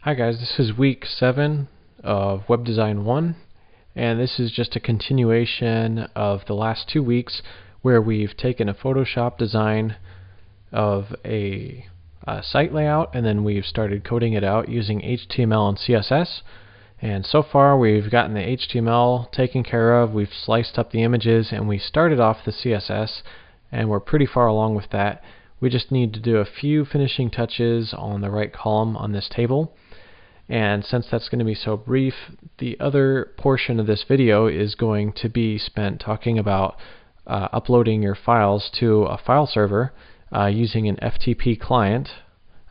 Hi guys, this is week 7 of Web Design 1, and this is just a continuation of the last 2 weeks where we've taken a Photoshop design of a site layout and then we've started coding it out using HTML and CSS. And so far we've gotten the HTML taken care of, we've sliced up the images, and we started off the CSS, and we're pretty far along with that. We just need to do a few finishing touches on the right column on this table. And since that's going to be so brief, the other portion of this video is going to be spent talking about uploading your files to a file server using an FTP client,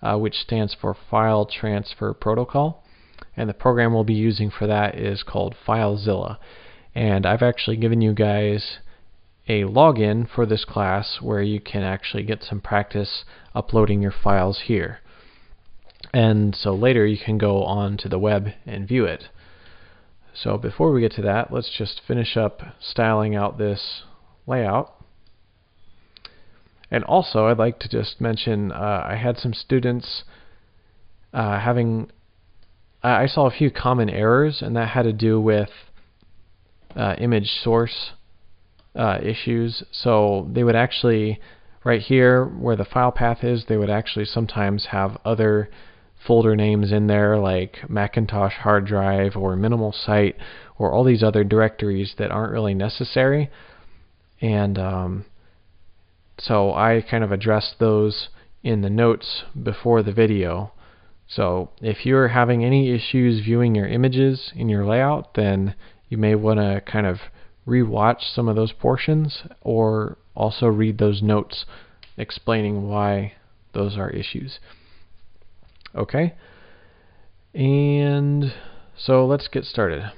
which stands for File Transfer Protocol. And the program we'll be using for that is called FileZilla. And I've actually given you guys a login for this class where you can actually get some practice uploading your files here. And so later you can go on to the web and view it. So before we get to that, let's just finish up styling out this layout. And also I'd like to just mention I had some students I saw a few common errors, and that had to do with image source issues. So they would actually, right here where the file path is, they would actually sometimes have other folder names in there like Macintosh hard drive or minimal site or all these other directories that aren't really necessary. And so I kind of addressed those in the notes before the video. So if you're having any issues viewing your images in your layout, then you may want to kind of re-watch some of those portions or also read those notes explaining why those are issues. Okay, and so let's get started.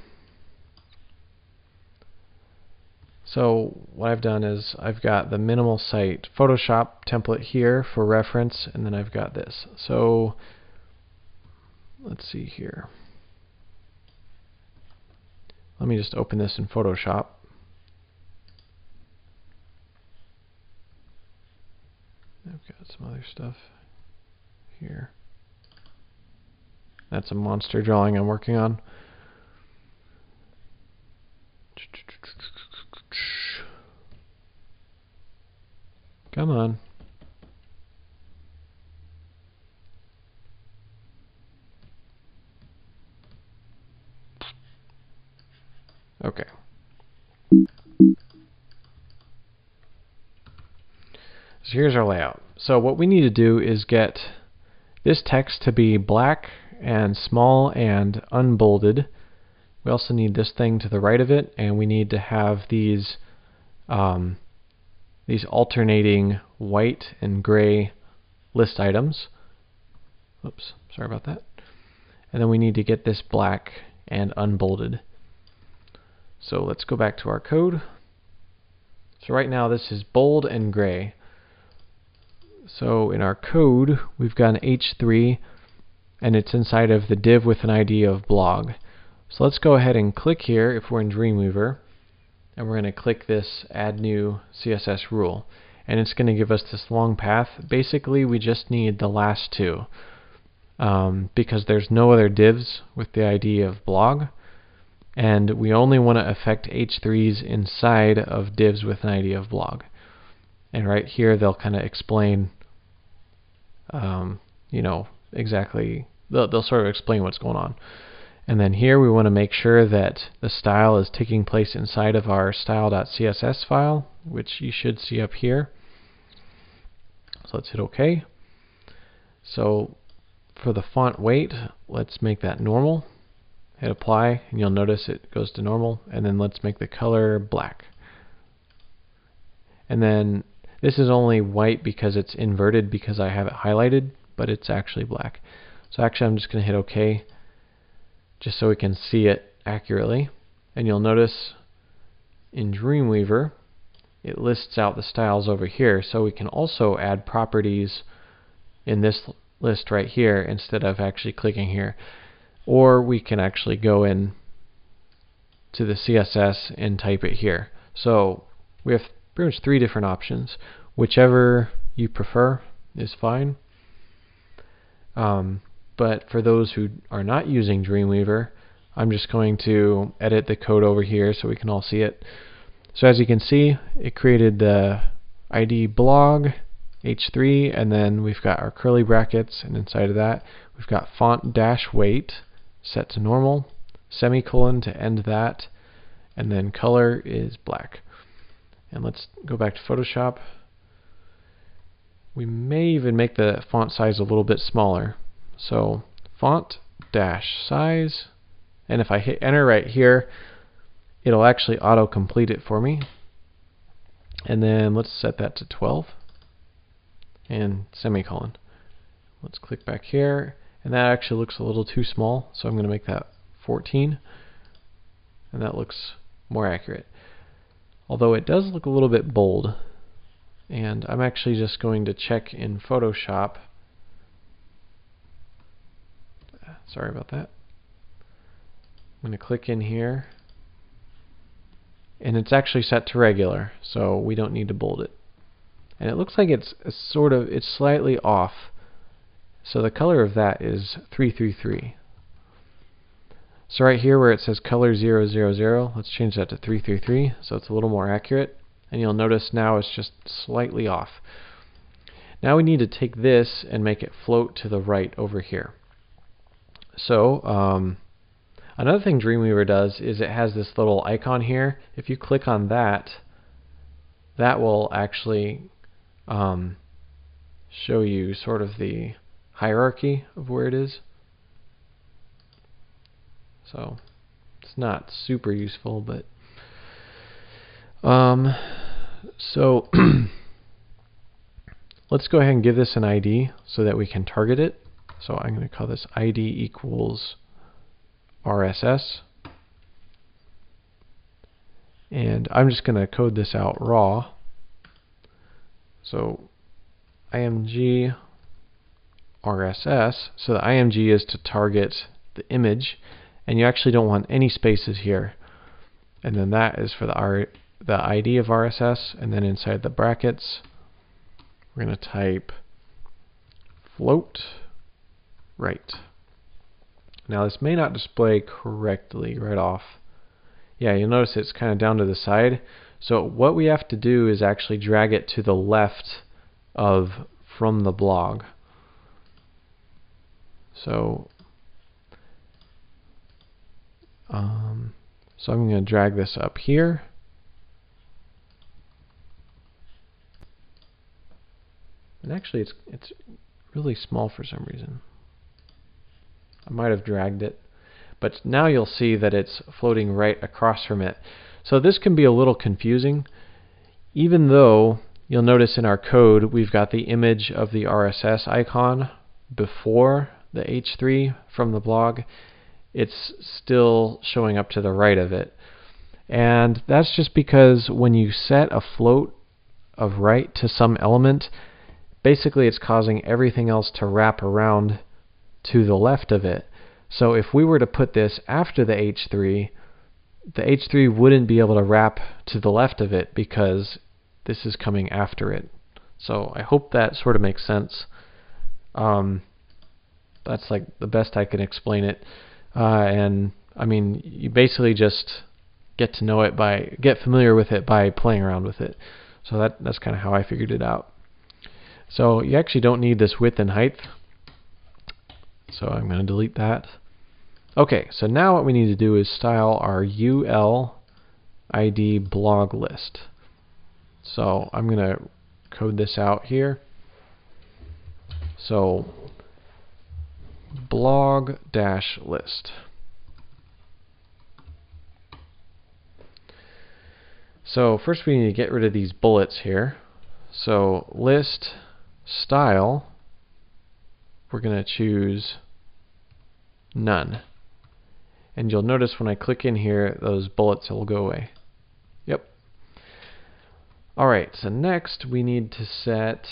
So what I've done is I've got the minimal site Photoshop template here for reference, and then I've got this. So let's see here. Let me just open this in Photoshop. I've got some other stuff here. That's a monster drawing I'm working on. Come on. Okay. So here's our layout. So what we need to do is get this text to be black and small and unbolded. We also need this thing to the right of it, and we need to have these alternating white and gray list items. Oops, sorry about that. And then we need to get this black and unbolded. So let's go back to our code. So right now this is bold and gray. So in our code we've got an H3 and it's inside of the div with an ID of blog. So let's go ahead and click here if we're in Dreamweaver, and we're going to click this add new CSS rule, and it's going to give us this long path. Basically we just need the last two because there's no other divs with the ID of blog, and we only want to affect H3s inside of divs with an ID of blog. And right here they'll kind of explain you know, exactly, they'll sort of explain what's going on. And then here we want to make sure that the style is taking place inside of our style.css file, which you should see up here. So let's hit OK. So for the font weight, let's make that normal. Hit apply and you'll notice it goes to normal, and then let's make the color black. And then this is only white because it's inverted because I have it highlighted, but it's actually black. So actually I'm just going to hit OK just so we can see it accurately. And you'll notice in Dreamweaver it lists out the styles over here, so we can also add properties in this list right here instead of actually clicking here. Or we can actually go in to the CSS and type it here. So we have pretty much 3 different options. Whichever you prefer is fine. but for those who are not using Dreamweaver, I'm just going to edit the code over here so we can all see it. So as you can see, it created the ID blog h3, and then we've got our curly brackets, and inside of that we've got font dash weight set to normal, semicolon to end that, and then color is black. And let's go back to Photoshop. We may even make the font size a little bit smaller. So font dash size, and if I hit enter right here, it'll actually auto-complete it for me. And then let's set that to 12 and semicolon. Let's click back here, and that actually looks a little too small, so I'm going to make that 14, and that looks more accurate. Although it does look a little bit bold, and I'm actually just going to check in Photoshop. Sorry about that. I'm going to click in here, and it's actually set to regular, so we don't need to bold it. And it looks like it's slightly off. So the color of that is 333. So right here where it says color 000, let's change that to 333 so it's a little more accurate. And you'll notice now it's just slightly off. Now we need to take this and make it float to the right over here. So another thing Dreamweaver does is it has this little icon here. If you click on that, that will actually show you sort of the hierarchy of where it is. So it's not super useful, but so let's go ahead and give this an ID so that we can target it. So I'm going to call this ID equals RSS, and I'm just going to code this out raw. So img RSS, so the img is to target the image, and you actually don't want any spaces here. And then that is for the ID of RSS, and then inside the brackets we're going to type float right. Now this may not display correctly right off. Yeah, you'll notice it's kind of down to the side. So what we have to do is actually drag it to the left of from the blog. So I'm going to drag this up here. And actually it's really small for some reason. I might have dragged it. But now you'll see that it's floating right across from it. So this can be a little confusing, even though you'll notice in our code we've got the image of the RSS icon before the H3 from the blog. It's still showing up to the right of it. And that's just because when you set a float of right to some element, basically it's causing everything else to wrap around to the left of it. So if we were to put this after the H3 wouldn't be able to wrap to the left of it because this is coming after it. So I hope that sort of makes sense. That's like the best I can explain it. And I mean, you basically just get to know it get familiar with it by playing around with it. So that's kind of how I figured it out. So you actually don't need this width and height. So I'm going to delete that. Okay, so now what we need to do is style our UL ID blog list. So I'm going to code this out here. So blog dash list. So first we need to get rid of these bullets here. So list style, we're going to choose none. And you'll notice when I click in here, those bullets will go away. Yep. Alright, so next we need to set,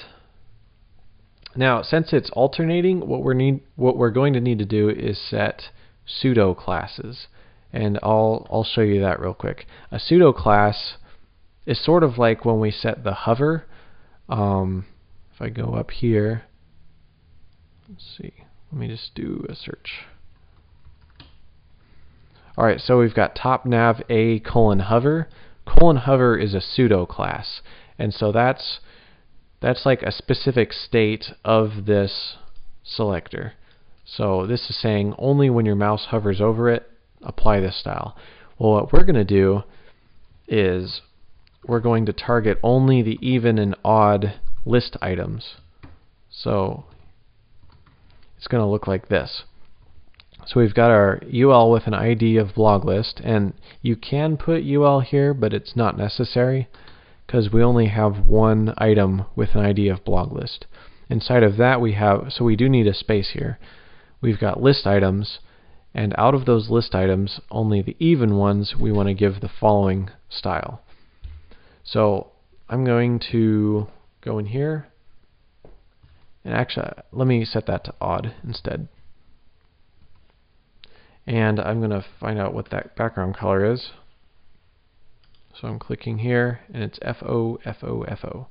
now since it's alternating, what we're going to need to do is set pseudoclasses. And I'll show you that real quick. A pseudoclass is sort of like when we set the hover. If I go up here, let's see, Let me just do a search. Alright, so we've got top nav a colon hover. Colon hover is a pseudo class, and so that's like a specific state of this selector. So this is saying only when your mouse hovers over it, apply this style. Well, what we're going to do is we're going to target only the even and odd list items. So it's going to look like this. So we've got our UL with an ID of blog list, and you can put UL here, but it's not necessary because we only have one item with an ID of blog list. Inside of that so we do need a space here. We've got list items, and out of those list items, only the even ones we want to give the following style. So I'm going to go in here, and actually let me set that to odd instead. And I'm going to find out what that background color is. So I'm clicking here, and it's FO, FO, FO.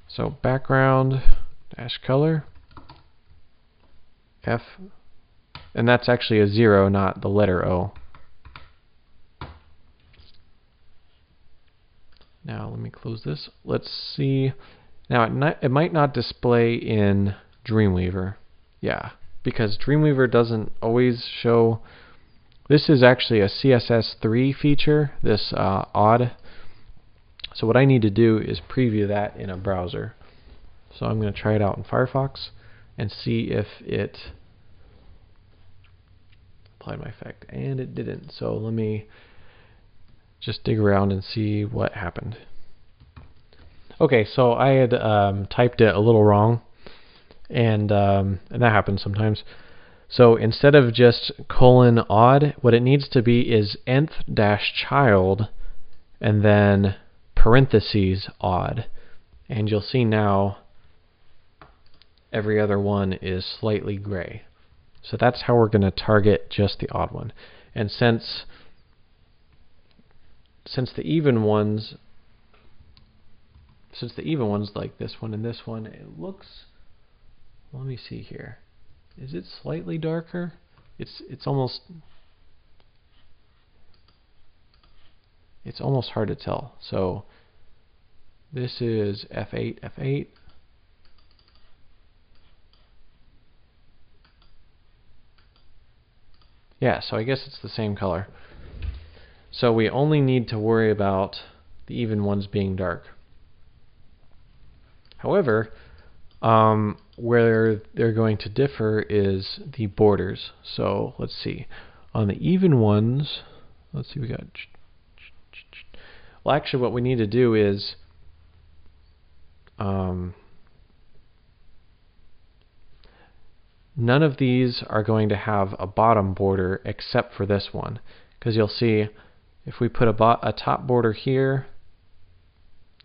So background dash color F, and that's actually a 0, not the letter O. Now let me close this. Let's see. Now it might not display in Dreamweaver. Yeah, because Dreamweaver doesn't always show. This is actually a CSS3 feature, this odd. So what I need to do is preview that in a browser. So I'm going to try it out in Firefox and see if it applied my effect. And it didn't. So let me just dig around and see what happened. Okay, so I had typed it a little wrong, and that happens sometimes. So instead of just colon odd, what it needs to be is nth dash child and then parentheses odd. And you'll see now every other one is slightly gray. So that's how we're going to target just the odd one. And since the even ones like this one and this one, it looks, let me see here. Is it slightly darker? It's almost hard to tell. So this is F8, F8. Yeah, so I guess it's the same color. So we only need to worry about the even ones being dark. However, where they're going to differ is the borders. So let's see. On the even ones, let's see, we got. Well, actually, what we need to do is none of these are going to have a bottom border except for this one, because you'll see if we put a top border here.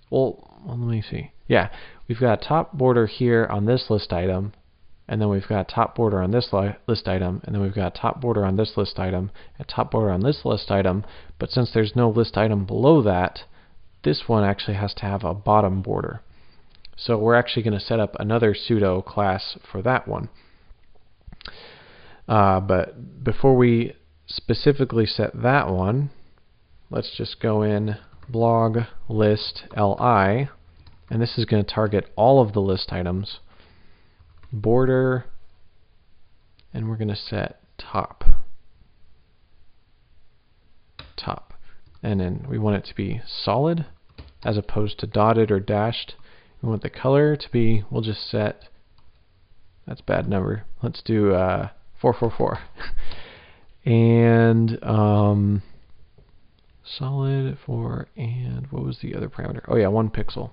Well, let me see. Yeah, we've got a top border here on this list item, and then we've got a top border on this list item, and then we've got a top border on this list item, a top border on this list item, but since there's no list item below that, this one actually has to have a bottom border. So we're actually going to set up another pseudo class for that one. But before we specifically set that one, let's just go in blog list li, and this is going to target all of the list items, border, and we're going to set top, and then we want it to be solid as opposed to dotted or dashed. We want the color to be, we'll just set, that's a bad number, let's do 444 and solid for, and what was the other parameter? Oh yeah, 1 pixel.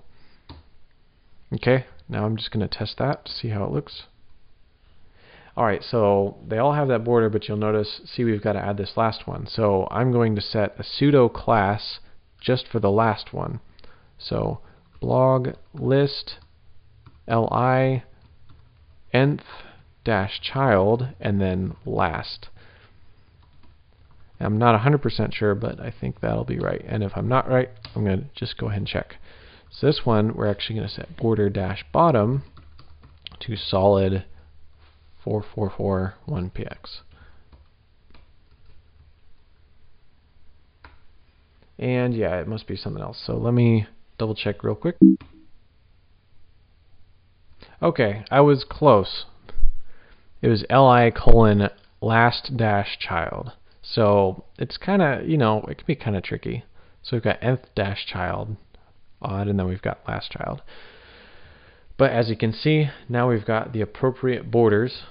Okay, now I'm just going to test that to see how it looks. Alright, so they all have that border, but you'll notice, see, we've got to add this last one. So I'm going to set a pseudo class just for the last one. So blog list li nth dash child and then last. I'm not 100% sure, but I think that'll be right. And if I'm not right, I'm going to just go ahead and check. So this one, we're actually going to set border dash bottom to solid 4441px. And yeah, it must be something else. So let me double check real quick. Okay, I was close. It was li colon last dash child. So it's kind of, you know, it can be kind of tricky. So we've got nth dash child, odd, and then we've got last child. But as you can see, now we've got the appropriate borders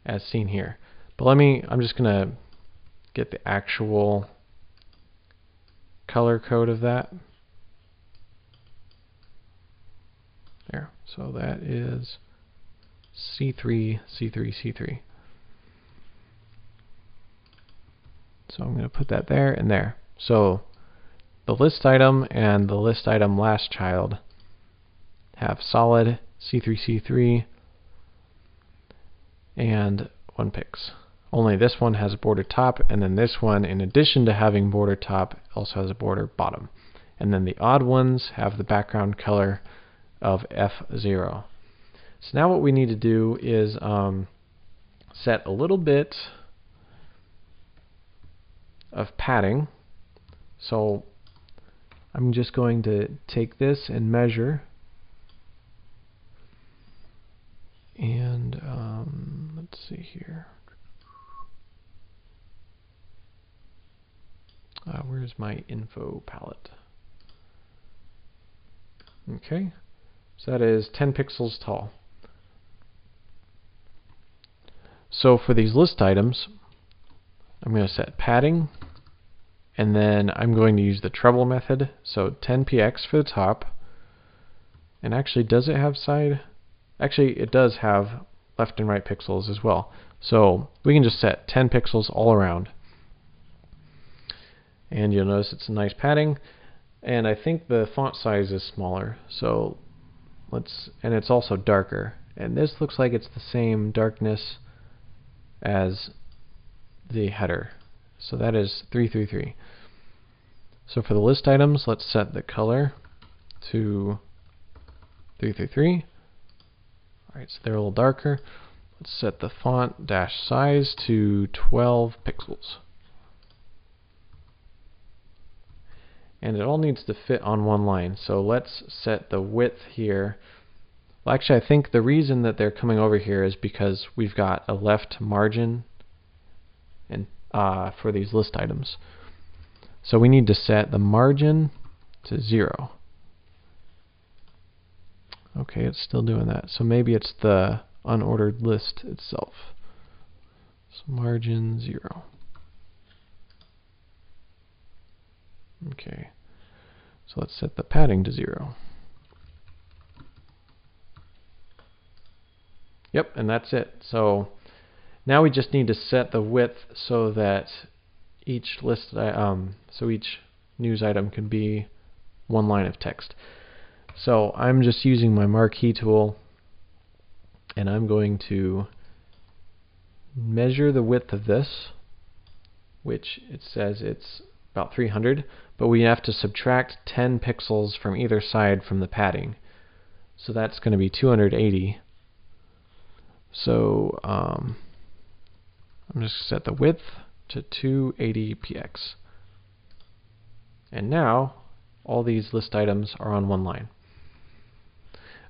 as seen here. But I'm just going to get the actual color code of that. There. So that is C3, C3, C3. So I'm going to put that there and there. So the list item and the list item last child have solid C3, C3 and 1 pix. Only this one has a border top, and then this one, in addition to having border top, also has a border bottom. And then the odd ones have the background color of F0. So now what we need to do is set a little bit of padding. So I'm just going to take this and measure. And let's see here. Where's my info palette? Okay, so that is 10 pixels tall. So for these list items, I'm going to set padding, and then I'm going to use the treble method. So 10px for the top. And actually, does it have side? Actually, it does have left and right pixels as well. So we can just set 10 pixels all around. And you'll notice it's a nice padding. And I think the font size is smaller. So and it's also darker. And this looks like it's the same darkness as the header. So that is 333. So for the list items, let's set the color to 333. Alright, so they're a little darker. Let's set the font dash size to 12 pixels. And it all needs to fit on one line. So let's set the width here. Well, actually, I think the reason that they're coming over here is because we've got a left margin and for these list items. So we need to set the margin to 0. Okay, it's still doing that. So maybe it's the unordered list itself. So margin 0. Okay, so let's set the padding to 0. Yep, and that's it. So now we just need to set the width so that each list, so each news item can be one line of text. So I'm just using my marquee tool, and I'm going to measure the width of this, which it says it's about 300, but we have to subtract 10 pixels from either side from the padding. So that's going to be 280. So I'm just going to set the width to 280px. And now all these list items are on one line.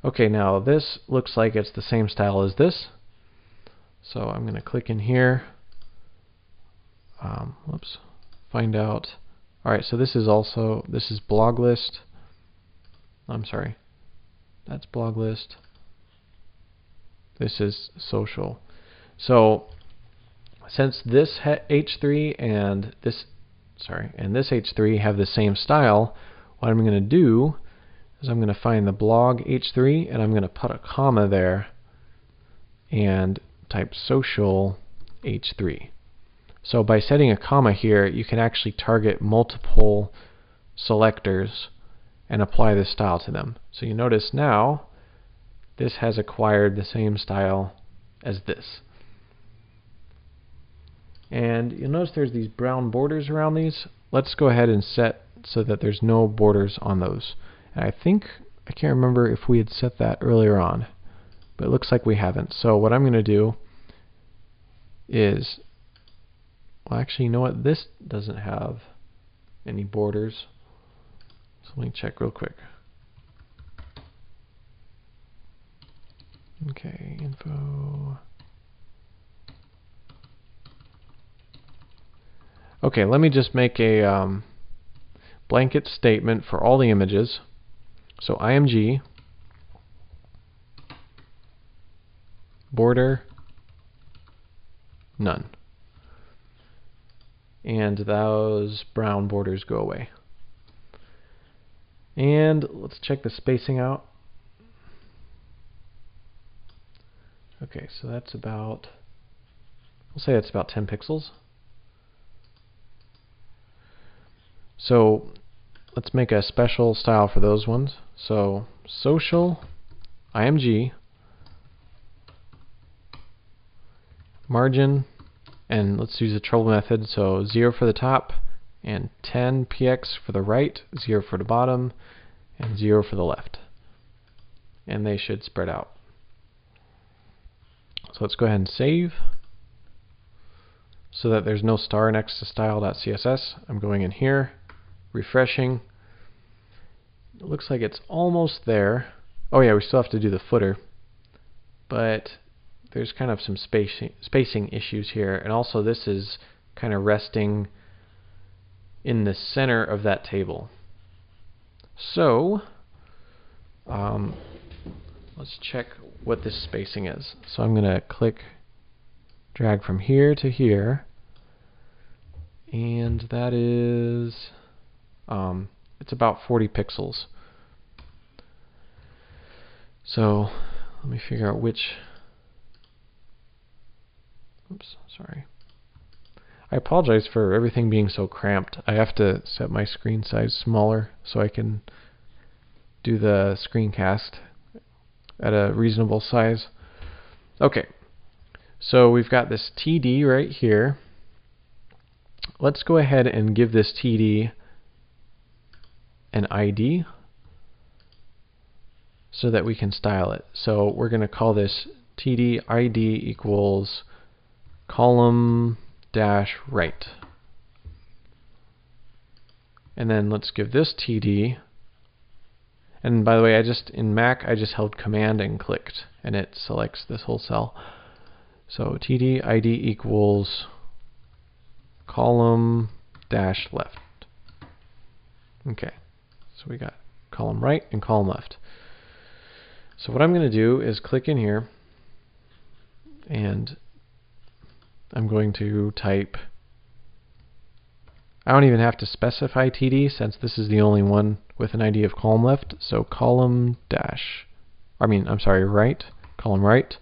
Okay, now this looks like it's the same style as this. So I'm going to click in here. Find out. Alright, so this is blog list. I'm sorry. That's blog list. This is social. So since this H3 and this H3 have the same style, what I'm going to do is I'm going to find the blog H3 and I'm going to put a comma there and type social H3. So by setting a comma here, you can actually target multiple selectors and apply this style to them. So you notice now this has acquired the same style as this. And you'll notice there's these brown borders around these. Let's go ahead and set so that there's no borders on those. And I can't remember if we had set that earlier on. but it looks like we haven't. So what I'm going to do is, well, actually, you know what? This doesn't have any borders. So let me check real quick. Okay, info. Okay, let me just make a blanket statement for all the images. So img border none. And those brown borders go away. And let's check the spacing out. Okay, so that's about, we'll say it's about 10 pixels. So let's make a special style for those ones. So social img margin, and let's use the trouble method. So 0 for the top and 10 px for the right, 0 for the bottom, and 0 for the left. And they should spread out. So let's go ahead and save so that there's no star next to style.css. I'm going in here, refreshing. It looks like it's almost there. Oh yeah, we still have to do the footer, but there's kind of some spacing issues here, and also this is kind of resting in the center of that table. So let's check what this spacing is. So I'm going to drag from here to here, and that is it's about 40 pixels. So let me figure out which. Oops, sorry. I apologize for everything being so cramped. I have to set my screen size smaller so I can do the screencast at a reasonable size. Okay, so we've got this TD right here. Let's go ahead and give this TD an ID so that we can style it. So we're going to call this TD ID equals column dash right. And then let's give this TD. And by the way, in Mac, I just held Command and clicked, and it selects this whole cell. So TD ID equals column dash left. Okay, so we got column right and column left. So what I'm going to do is click in here, and I'm going to type, I don't even have to specify TD since this is the only one with an ID of column left. So column dash, right, column right.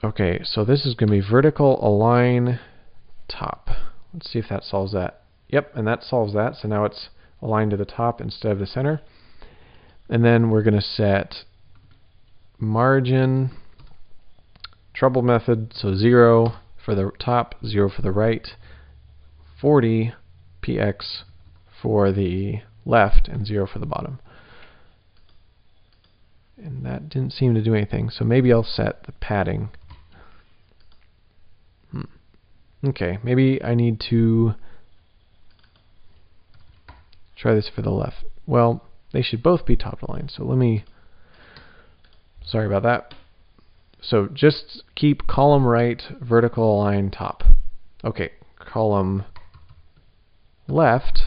Okay, so this is going to be vertical align top. Let's see if that solves that. Yep, and that solves that. So now it's aligned to the top instead of the center. And then we're going to set margin trouble method, so 0 for the top, 0 for the right, 40 px for the left, and 0 for the bottom. And that didn't seem to do anything, so maybe I'll set the padding. Okay, maybe I need to try this for the left. Well, they should both be top aligned, so let me, sorry about that. So just keep column right, vertical align top. Okay, column left,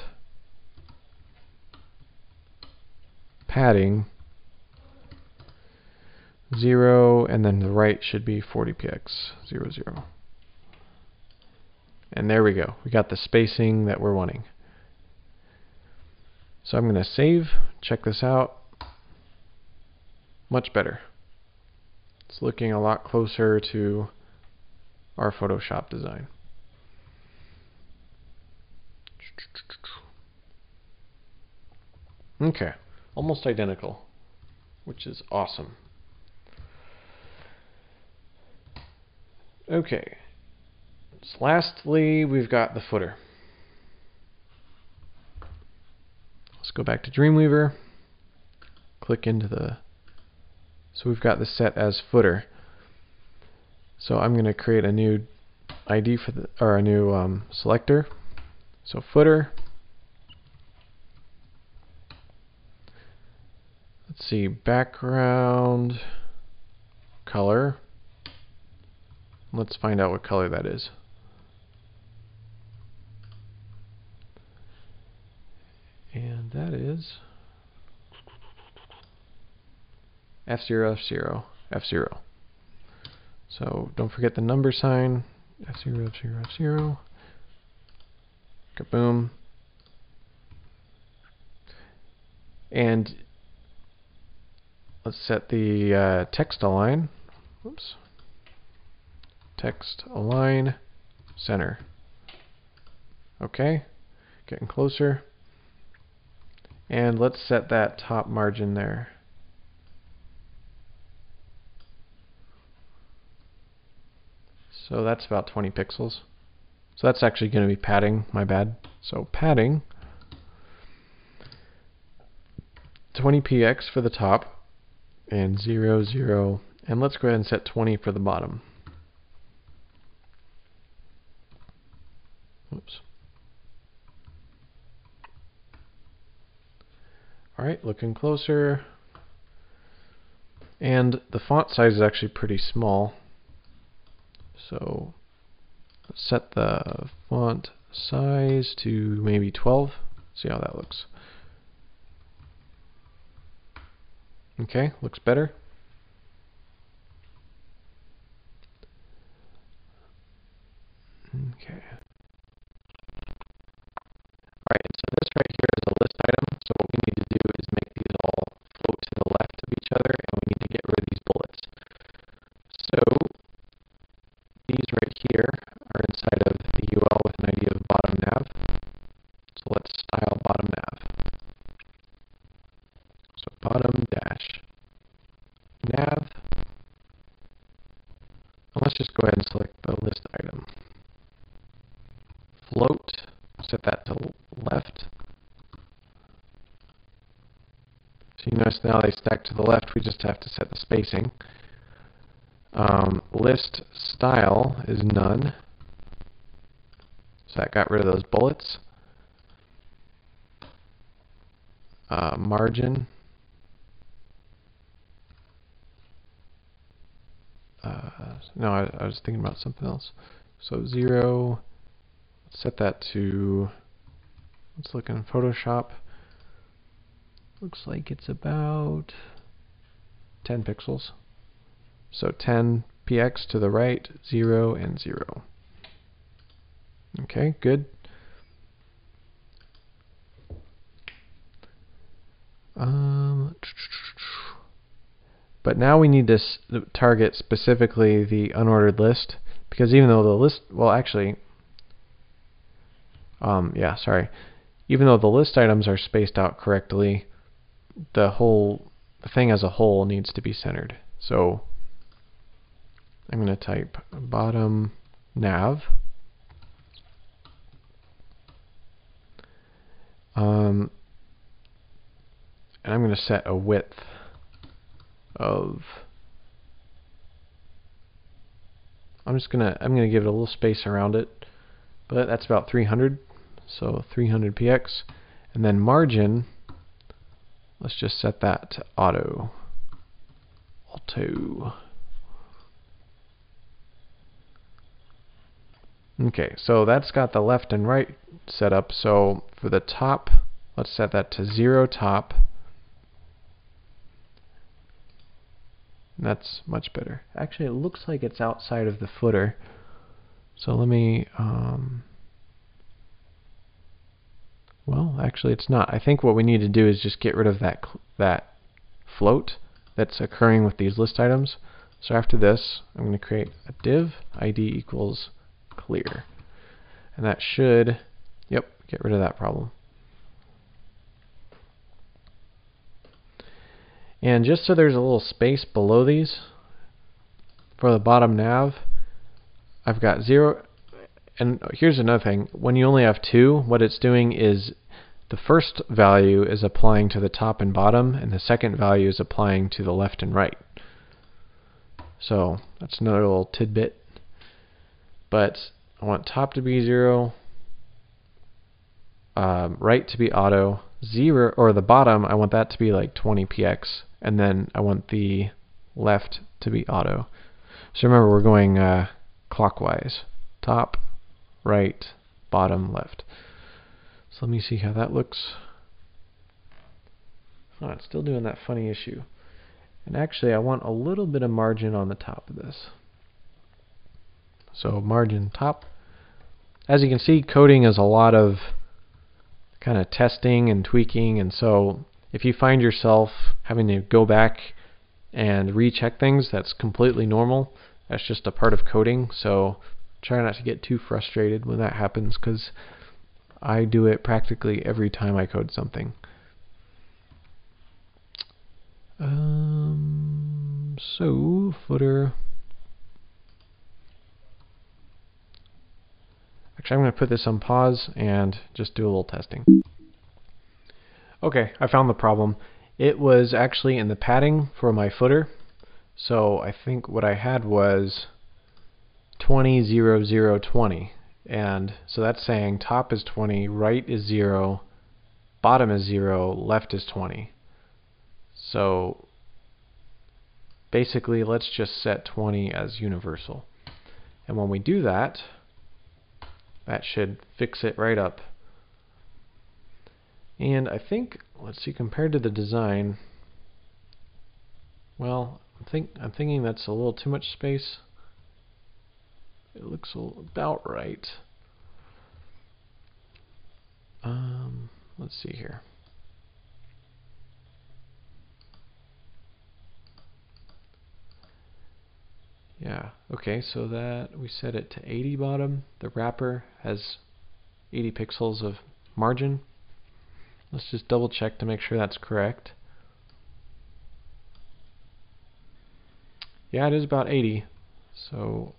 padding 0, and then the right should be 40 px, 0, 0. And there we go. We got the spacing that we're wanting. So I'm going to save, check this out. Much better. It's looking a lot closer to our Photoshop design. Okay, almost identical, which is awesome. Okay, so lastly, we've got the footer. Let's go back to Dreamweaver, click into the So we've got this set as footer. So I'm going to create a new ID for the, or a new selector. So footer. Let's see, background color. Let's find out what color that is. And that is F0, F0, F0. So don't forget the number sign. F0, F0, F0. Kaboom. And let's set the text align. Oops. Text align center. Okay, getting closer. And let's set that top margin there. So that's about 20 pixels. So that's actually going to be padding, my bad. So padding 20px for the top and 0, 0, and let's go ahead and set 20 for the bottom. Oops. Alright, looking closer. And the font size is actually pretty small. So let's set the font size to maybe 12. See how that looks. Okay, looks better. Okay. Alright, so this right here is a list item. So what we need to do is make these all float to the left of each other, and we need to get rid of these bullets. So these right here are inside of the UL with an ID of bottom nav. So let's style bottom nav. So bottom dash nav. And let's just go ahead and select the list item. Float, set that to left. So you notice now they stack to the left, we just have to set the spacing. List style is none. So that got rid of those bullets. Margin. No, I was thinking about something else. So 0, set that to, let's look in Photoshop. Looks like it's about 10 pixels. So 10 px to the right, 0 and 0. Okay, good. But now we need to target specifically the unordered list, because even though the list, well actually, yeah, sorry. Even though the list items are spaced out correctly, the thing as a whole needs to be centered. So I'm going to type bottom nav. And I'm going to set a width of, I'm going to give it a little space around it, but that's about 300. So 300 px, and then margin, let's just set that to auto. Okay, so that's got the left and right set up. So for the top, let's set that to 0 top. That's much better. Actually, it looks like it's outside of the footer. So let me, well, actually it's not. I think what we need to do is just get rid of that float that's occurring with these list items. So after this, I'm going to create a div ID equals clear. And that should, yep, get rid of that problem. And just so there's a little space below these, for the bottom nav, I've got 0. And here's another thing. When you only have 2, what it's doing is the first value is applying to the top and bottom, and the second value is applying to the left and right. So that's another little tidbit. But I want top to be 0, right to be auto, 0, or the bottom, I want that to be like 20 px, and then I want the left to be auto. So remember, we're going clockwise. Top, right, bottom, left. So let me see how that looks. Oh, it's still doing that funny issue. And actually, I want a little bit of margin on the top of this. So margin top. As you can see, coding is a lot of kind of testing and tweaking, and so if you find yourself having to go back and recheck things, that's completely normal. That's just a part of coding, so try not to get too frustrated when that happens, because I do it practically every time I code something. So footer. Actually, I'm going to put this on pause and just do a little testing. Okay, I found the problem. It was actually in the padding for my footer. So I think what I had was 20, 0, 0, 20. And so that's saying top is 20, right is 0, bottom is 0, left is 20. So basically, let's just set 20 as universal. And when we do that, that should fix it right up. And I think, let's see, compared to the design, well, I'm thinking that's a little too much space. It looks about right. Let's see here. Yeah, okay, so that we set it to 80 bottom. The wrapper has 80 pixels of margin. Let's just double check to make sure that's correct. Yeah, it is about 80. So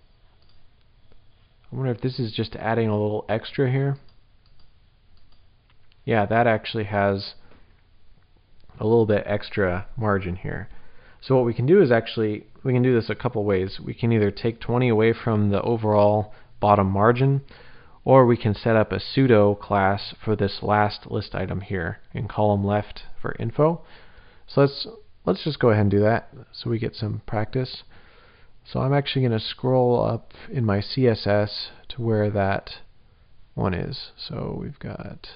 I wonder if this is just adding a little extra here. Yeah, that actually has a little bit extra margin here. So what we can do is we can do this a couple ways. We can either take 20 away from the overall bottom margin, or we can set up a pseudo class for this last list item here in column left for info. So let's just go ahead and do that so we get some practice. So I'm actually going to scroll up in my CSS to where that one is. So we've got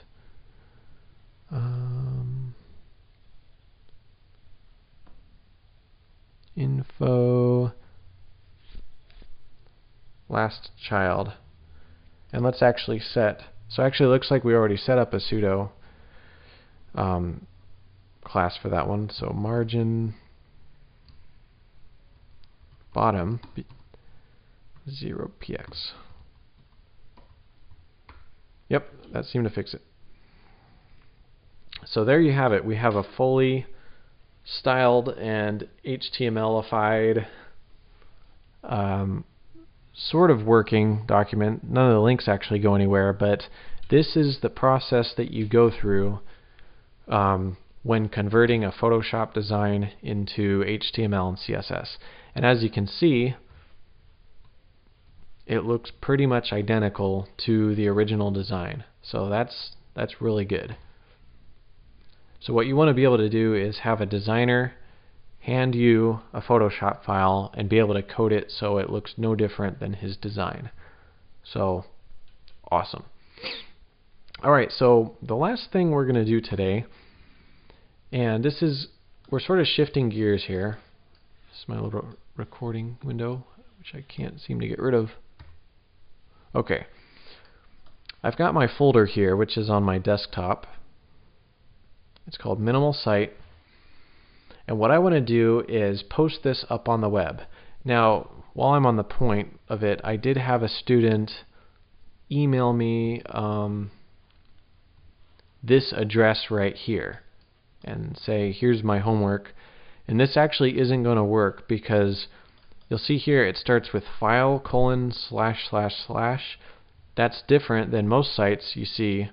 info last child, and let's actually set. So actually, it looks like we already set up a pseudo class for that one. So margin bottom 0 px. Yep, that seemed to fix it. So there you have it. We have a fully styled and HTML-ified sort of working document. None of the links actually go anywhere, but this is the process that you go through when converting a Photoshop design into HTML and CSS. And as you can see, it looks pretty much identical to the original design. So that's really good. So what you want to be able to do is have a designer hand you a Photoshop file and be able to code it so it looks no different than his design. So awesome. Alright, so the last thing we're going to do today, and this is, we're sort of shifting gears here. This is my little recording window, which I can't seem to get rid of. Okay. I've got my folder here, which is on my desktop. It's called Minimal Site. And what I want to do is post this up on the web. Now, while I'm on the point of it, I did have a student email me this address right here and say, here's my homework. And this actually isn't going to work because you'll see here it starts with file : ///. That's different than most sites you see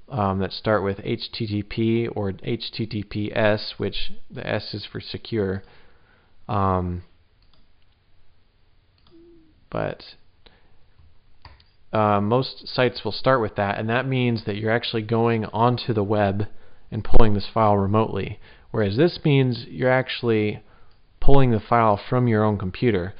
that start with HTTP or HTTPS, which the S is for secure. but most sites will start with that, and that means that you're actually going onto the web and pulling this file remotely, whereas this means you're actually pulling the file from your own computer.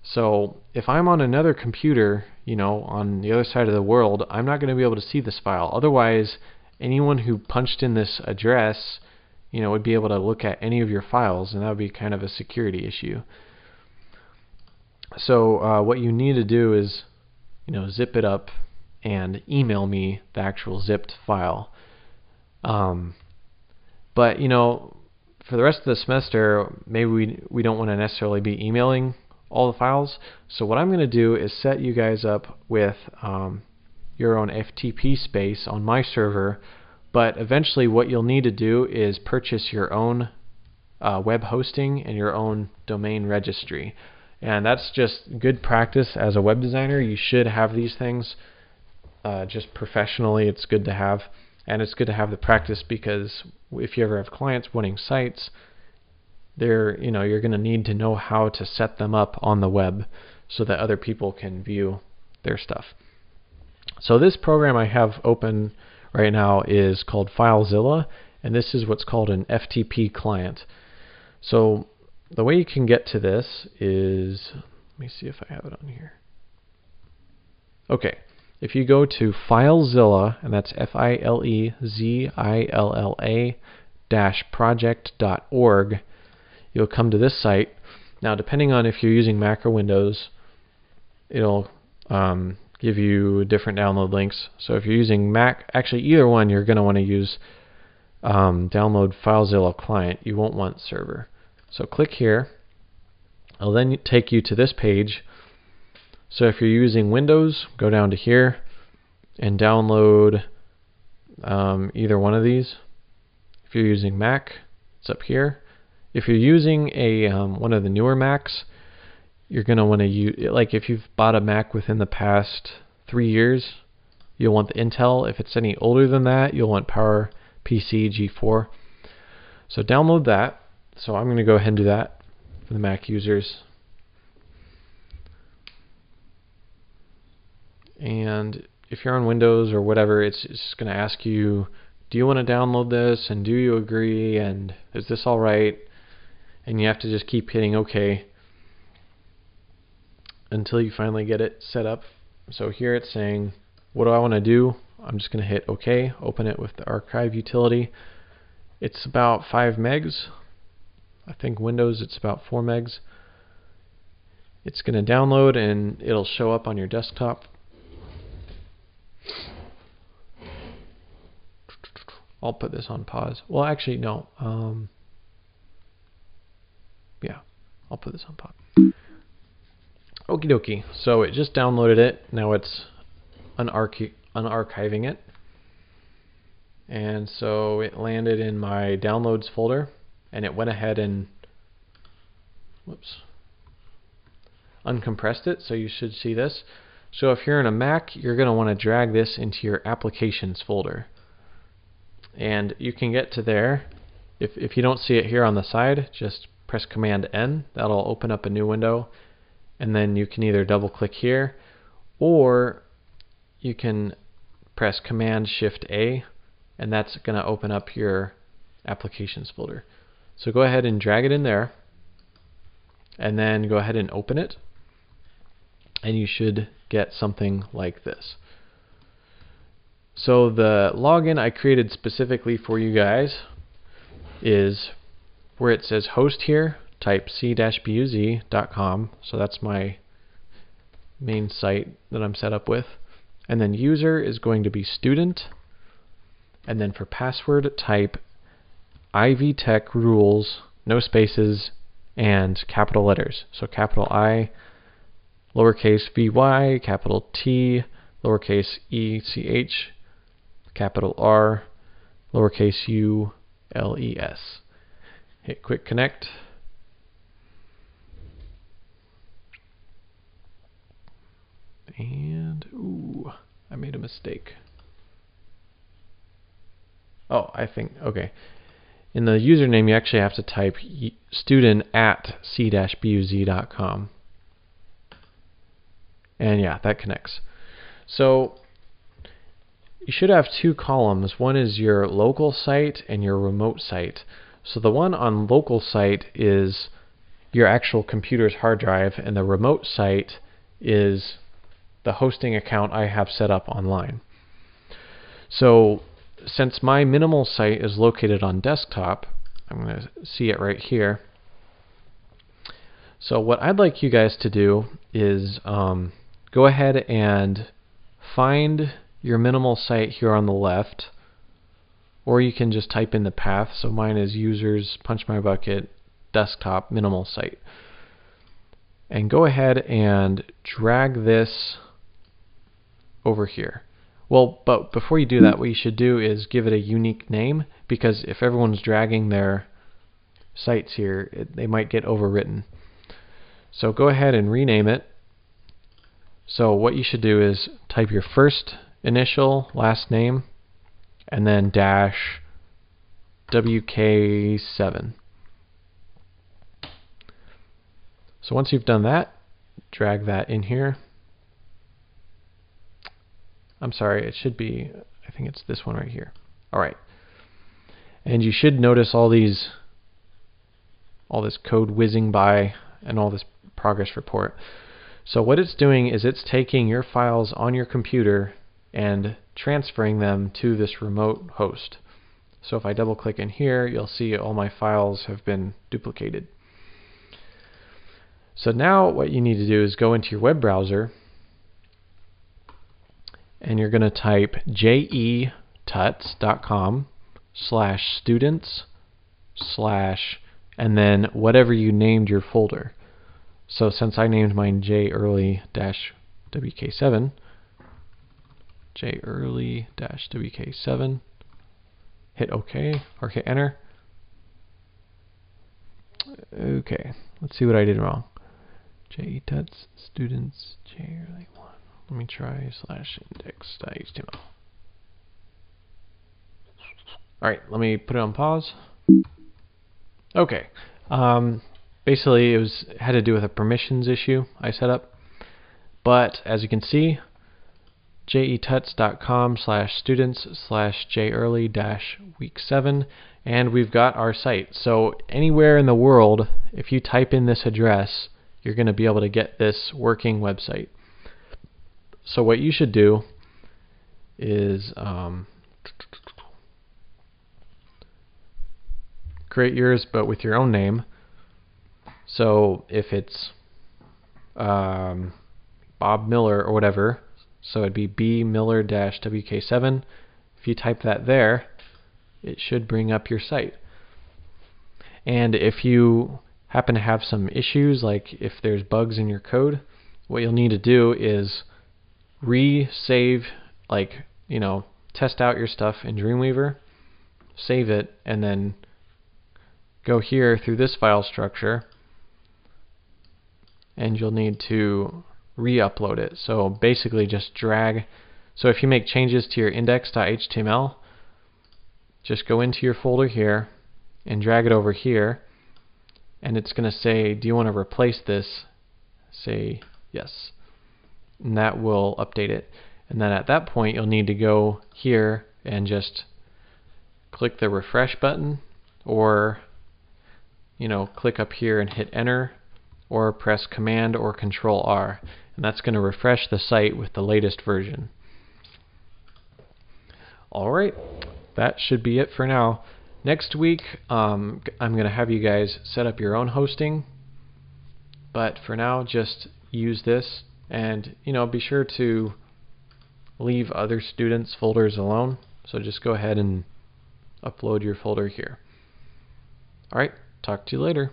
So if I'm on another computer, on the other side of the world, I'm not going to be able to see this file. Otherwise, anyone who punched in this address, would be able to look at any of your files, and that would be kind of a security issue. So what you need to do is, zip it up and email me the actual zipped file. But for the rest of the semester, maybe we don't want to necessarily be emailing all the files. So what I'm going to do is set you guys up with your own FTP space on my server, but eventually what you'll need to do is purchase your own web hosting and your own domain registry. And that's just good practice as a web designer. You should have these things just professionally. It's good to have, and it's good to have the practice, because if you ever have clients wanting sites, you're going to need to know how to set them up on the web so that other people can view their stuff. So this program I have open right now is called FileZilla, and this is what's called an FTP client. So the way you can get to this is, let me see if I have it on here. Okay, if you go to FileZilla, and that's FileZilla-project.org, you'll come to this site. Now, depending on if you're using Mac or Windows, it'll give you different download links. So if you're using Mac, actually either one, you're going to want to use download FileZilla client. You won't want server. So click here. It'll then take you to this page. So if you're using Windows, go down to here and download either one of these. If you're using Mac, it's up here. If you're using a one of the newer Macs, you're going to want to use, like if you've bought a Mac within the past 3 years, you'll want the Intel. If it's any older than that, you'll want PowerPC G4. So download that. So I'm going to go ahead and do that for the Mac users. And if you're on Windows or whatever, it's just going to ask you, do you want to download this, and do you agree, and is this all right? And you have to just keep hitting OK until you finally get it set up. So here it's saying, what do I want to do? I'm just going to hit OK, open it with the archive utility. It's about 5 megs. I think Windows it's about 4 megs. It's going to download and it'll show up on your desktop. I'll put this on pause. Well, actually, no. Yeah, I'll put this on pause. Okie dokie. So it just downloaded it. Now it's unarchiving it. And so it landed in my downloads folder, and it went ahead and uncompressed it. So you should see this. So if you're in a Mac, you're going to want to drag this into your applications folder. And you can get to there. If you don't see it here on the side, just press Command N. That'll open up a new window. And then you can either double click here, or you can press Command Shift A, and that's going to open up your applications folder. So go ahead and drag it in there, and then go ahead and open it, and you should get something like this. So the login I created specifically for you guys is where it says host here, type c-buz.com. So that's my main site that I'm set up with. And then user is going to be student. And then for password, type ivtech rules, no spaces, and capital letters. So capital I, lowercase vy, capital T, lowercase ech, capital R, lowercase u, les. Hit quick connect. And, ooh, I made a mistake. Oh, I think, okay. In the username, you actually have to type student@c-buz.com. And yeah, that connects. So you should have two columns. One is your local site and your remote site. So the one on local site is your actual computer's hard drive, and the remote site is the hosting account I have set up online. So since my minimal site is located on desktop, I'm going to see it right here. So what I'd like you guys to do is go ahead and find your minimal site here on the left, or you can just type in the path. So mine is users, punch my bucket, desktop, minimal site. And go ahead and drag this over here. Well, but before you do that, what you should do is give it a unique name, because if everyone's dragging their sites here, they might get overwritten. So go ahead and rename it. So what you should do is type your first initial, last name, and then dash WK7. So once you've done that, drag that in here. I'm sorry, it should be, I think it's this one right here. Alright. And you should notice all this code whizzing by and all this progress report. So what it's doing is it's taking your files on your computer and transferring them to this remote host. So if I double click in here, you'll see all my files have been duplicated. So now what you need to do is go into your web browser, and you're going to type jetuts.com/students/ and then whatever you named your folder. So since I named mine jeearly-wk7, jeearly-wk7, hit OK or hit enter. Okay, let's see what I did wrong. jetuts students jeearly1. Let me try /index.html. Alright, let me put it on pause. Okay. Basically, it had to do with a permissions issue I set up. But as you can see, jetuts.com/students/jeearly-week7, and we've got our site. So anywhere in the world, if you type in this address, you're going to be able to get this working website. So what you should do is create yours, but with your own name. So if it's Bob Miller or whatever, so it'd be bmiller-wk7. If you type that there, it should bring up your site. And if you happen to have some issues, like if there's bugs in your code, what you'll need to do is resave, test out your stuff in Dreamweaver, save it, and then go here through this file structure, and you'll need to re-upload it. So basically just drag. So if you make changes to your index.html, just go into your folder here and drag it over here, and it's going to say, do you want to replace this? Say yes. And that will update it. And then at that point, you'll need to go here and just click the refresh button, or click up here and hit enter, or press Command or Control R, and that's going to refresh the site with the latest version. Alright, that should be it for now. Next week, I'm going to have you guys set up your own hosting, but for now, just use this. And be sure to leave other students' folders alone. So just go ahead and upload your folder here. Alright, talk to you later.